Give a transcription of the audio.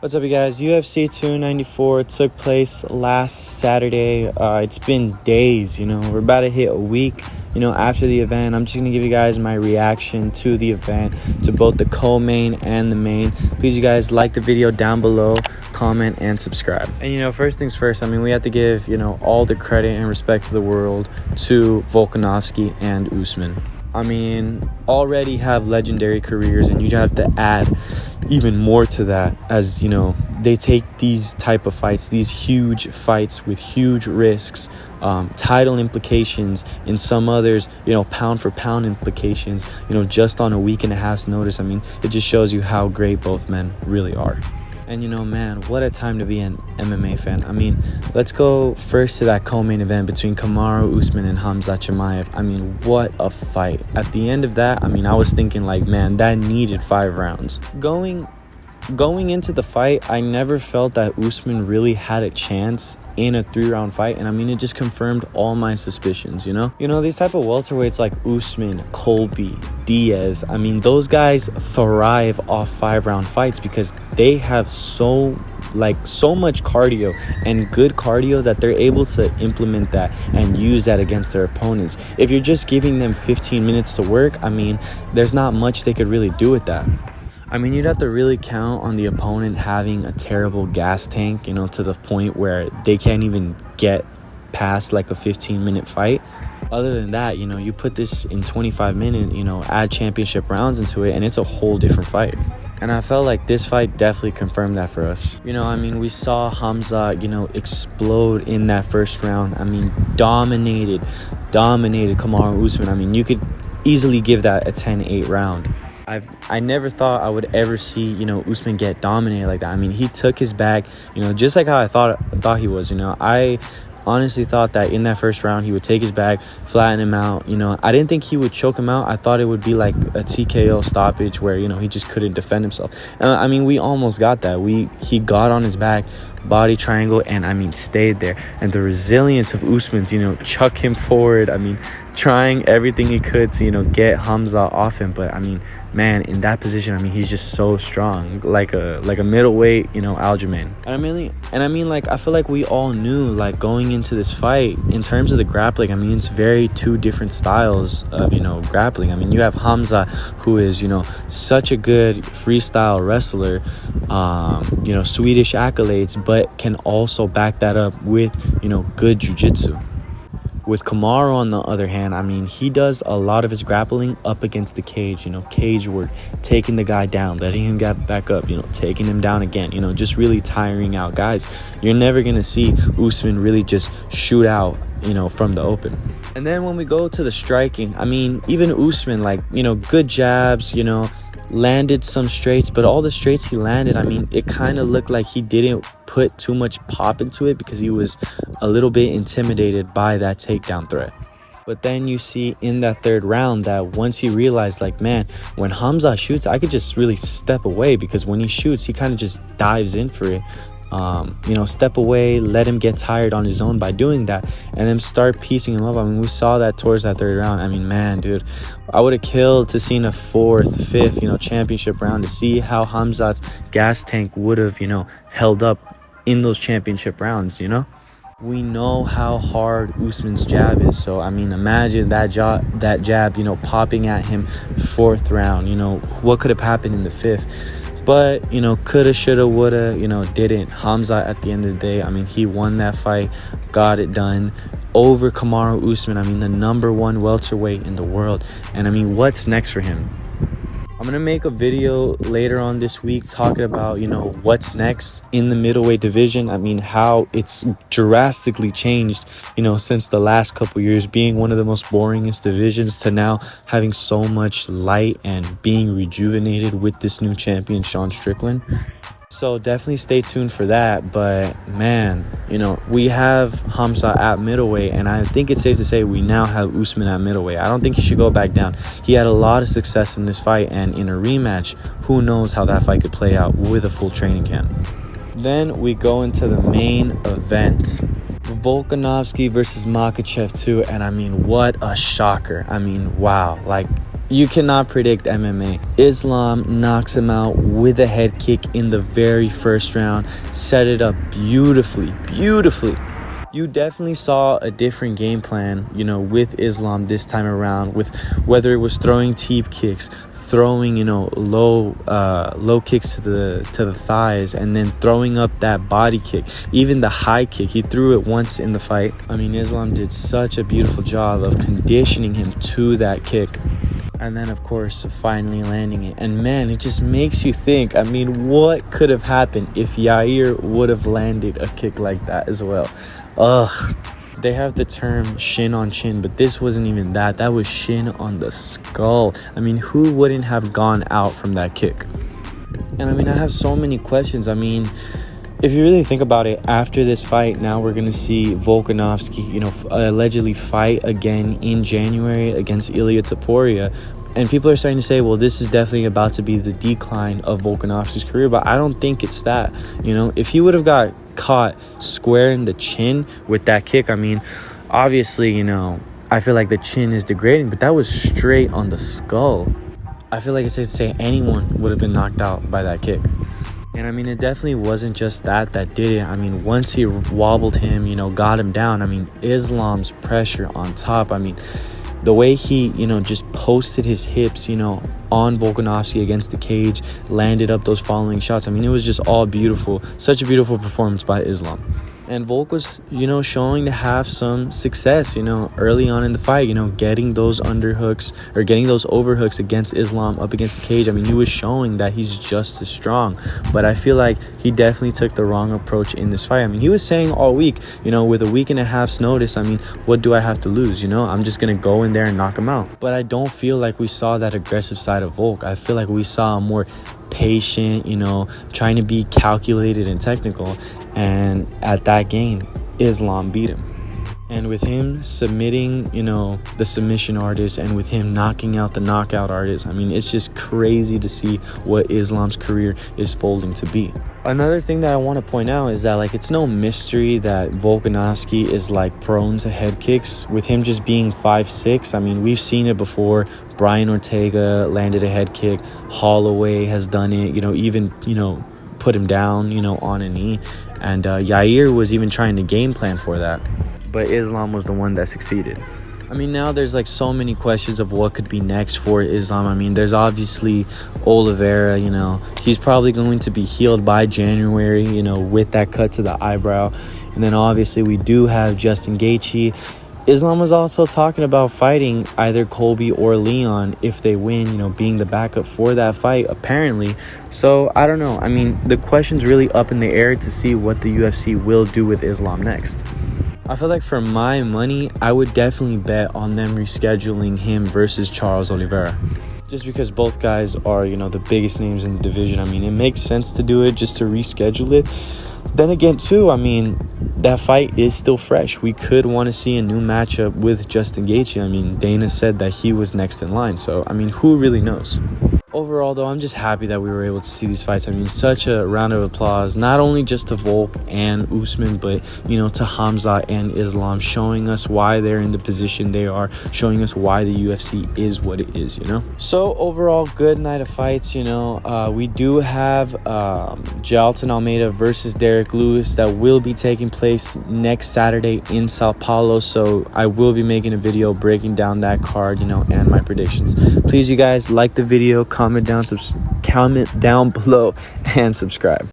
What's up, you guys? UFC 294 took place last Saturday. It's been days, we're about to hit a week, after the event. I'm just going to give you guys my reaction to the event, to both the co-main and the main. Please, you guys, like the video down below, comment, and subscribe. And, first things first, we have to give, all the credit and respect to the world to Volkanovski and Usman. Already have legendary careers, and you have to add even more to that as, they take these type of fights, these huge fights with huge risks, title implications, and some others, pound for pound implications, just on a week and a half's notice. It just shows you how great both men really are. And, man, what a time to be an MMA fan. Let's go first to that co-main event between Kamaru Usman and Khamzat Chimaev. What a fight. At the end of that, I was thinking, man, that needed 5 rounds. Going into the fight, I never felt that Usman really had a chance in a 3-round fight. And, it just confirmed all my suspicions, these type of welterweights like Usman, Colby, Diaz, those guys thrive off 5-round fights because they have so much cardio and good cardio that they're able to implement that and use that against their opponents. If you're just giving them 15 minutes to work, there's not much they could really do with that. You'd have to really count on the opponent having a terrible gas tank, to the point where they can't even get past a 15-minute fight. Other than that, you put this in 25-minute, add championship rounds into it, and it's a whole different fight. And I felt like this fight definitely confirmed that for us. We saw Khamzat, explode in that first round. Dominated Kamaru Usman. You could easily give that a 10-8 round. I never thought I would ever see, Usman get dominated like that. He took his bag, just like how I thought he was. I honestly thought that in that first round he would take his bag, flatten him out. I didn't think he would choke him out. I thought it would be like a TKO stoppage where, he just couldn't defend himself. We almost got that. He got on his back, body triangle, and stayed there. And the resilience of Usman to, chuck him forward. Trying everything he could to, get Khamzat off him. But man, in that position, he's just so strong, like a middleweight, Aljamain. And I feel like we all knew, going into this fight, in terms of the grappling, it's very two different styles of, grappling. You have Khamzat, who is, such a good freestyle wrestler, Swedish accolades, but can also back that up with, good jiu-jitsu. With Kamaru, on the other hand, he does a lot of his grappling up against the cage, cage work, taking the guy down, letting him get back up, taking him down again, just really tiring out guys. You're never going to see Usman really just shoot out, from the open. And then when we go to the striking, even Usman, good jabs, landed some straights, but all the straights he landed, it kind of looked like he didn't put too much pop into it because he was a little bit intimidated by that takedown threat. But then you see in that third round that once he realized, man, when Khamzat shoots, I could just really step away, because when he shoots, he kind of just dives in for it. Step away, let him get tired on his own by doing that, and then start piecing him up. We saw that towards that third round. Man, dude, I would have killed to see a 4th, 5th, championship round, to see how Khamzat's gas tank would have, held up in those championship rounds, We know how hard Usman's jab is. So, imagine that jab, popping at him 4th round. What could have happened in the 5th? But, coulda, shoulda, woulda, didn't. Khamzat, at the end of the day, he won that fight, got it done over Kamaru Usman. The #1 welterweight in the world. And, what's next for him? I'm going to make a video later on this week talking about, what's next in the middleweight division. How it's drastically changed, since the last couple years being one of the most boringest divisions to now having so much light and being rejuvenated with this new champion, Sean Strickland. So definitely stay tuned for that. But man, we have Khamzat at middleweight, and I think it's safe to say we now have Usman at middleweight. I don't think he should go back down. He had a lot of success in this fight, and in a rematch, who knows how that fight could play out with a full training camp. Then we go into the main event. Volkanovski versus Makhachev 2, and what a shocker. Wow, You cannot predict MMA. Islam knocks him out with a head kick in the very first round. Set it up beautifully. You definitely saw a different game plan, with Islam this time around, with whether it was throwing teep kicks, throwing, low kicks to the thighs, and then throwing up that body kick, even the high kick. He threw it once in the fight. I mean, Islam did such a beautiful job of conditioning him to that kick. And then, of course, finally landing it. And man, it just makes you think, I mean, what could have happened if Yair would have landed a kick like that as well? Ugh. They have the term shin on chin, but this wasn't even that. That was shin on the skull. I mean, who wouldn't have gone out from that kick? And I mean, I have so many questions. I mean, if you really think about it, after this fight, now we're going to see Volkanovski, allegedly fight again in January against Ilia Topuria. And people are starting to say, well, this is definitely about to be the decline of Volkanovski's career. But I don't think it's that. If he would have got caught square in the chin with that kick, I mean, obviously, I feel like the chin is degrading. But that was straight on the skull. I feel like it's safe to say anyone would have been knocked out by that kick. And I mean, it definitely wasn't just that did it. I mean, once he wobbled him, got him down. I mean, Islam's pressure on top. I mean, the way he, just posted his hips, on Volkanovski against the cage, landed up those following shots. I mean, it was just all beautiful. Such a beautiful performance by Islam. And Volk was, showing to have some success, early on in the fight, getting those underhooks or getting those overhooks against Islam up against the cage. I mean, he was showing that he's just as strong. But I feel like he definitely took the wrong approach in this fight. I mean, he was saying all week, with a week and a half's notice, I mean, what do I have to lose? I'm just going to go in there and knock him out. But I don't feel like we saw that aggressive side of Volk. I feel like we saw a more patient, trying to be calculated and technical. And at that game, Islam beat him. And with him submitting, the submission artist, and with him knocking out the knockout artist, I mean, it's just crazy to see what Islam's career is folding to be. Another thing that I want to point out is that, it's no mystery that Volkanovski is, prone to head kicks. With him just being 5'6", I mean, we've seen it before. Brian Ortega landed a head kick. Holloway has done it, even, put him down, on a knee. And Yair was even trying to game plan for that. But Islam was the one that succeeded. I mean, now there's so many questions of what could be next for Islam. I mean, there's obviously Oliveira, he's probably going to be healed by January, with that cut to the eyebrow. And then obviously we do have Justin Gaethje. Islam was also talking about fighting either Colby or Leon if they win, being the backup for that fight, apparently. So, I don't know. I mean, the question's really up in the air to see what the UFC will do with Islam next. I feel like for my money, I would definitely bet on them rescheduling him versus Charles Oliveira. Just because both guys are, the biggest names in the division. I mean, it makes sense to do it just to reschedule it. Then again, too, I mean, that fight is still fresh. We could want to see a new matchup with Justin Gaethje. I mean, Dana said that he was next in line. So, I mean, who really knows? Overall, though, I'm just happy that we were able to see these fights. I mean, such a round of applause, not only just to Volk and Usman, but, to Hamza and Islam, showing us why they're in the position they are, showing us why the UFC is what it is, So, overall, good night of fights, We do have Jailton Almeida versus Derek Lewis that will be taking place next Saturday in Sao Paulo. So, I will be making a video breaking down that card, and my predictions. Please, you guys, like the video, comment down below, and subscribe.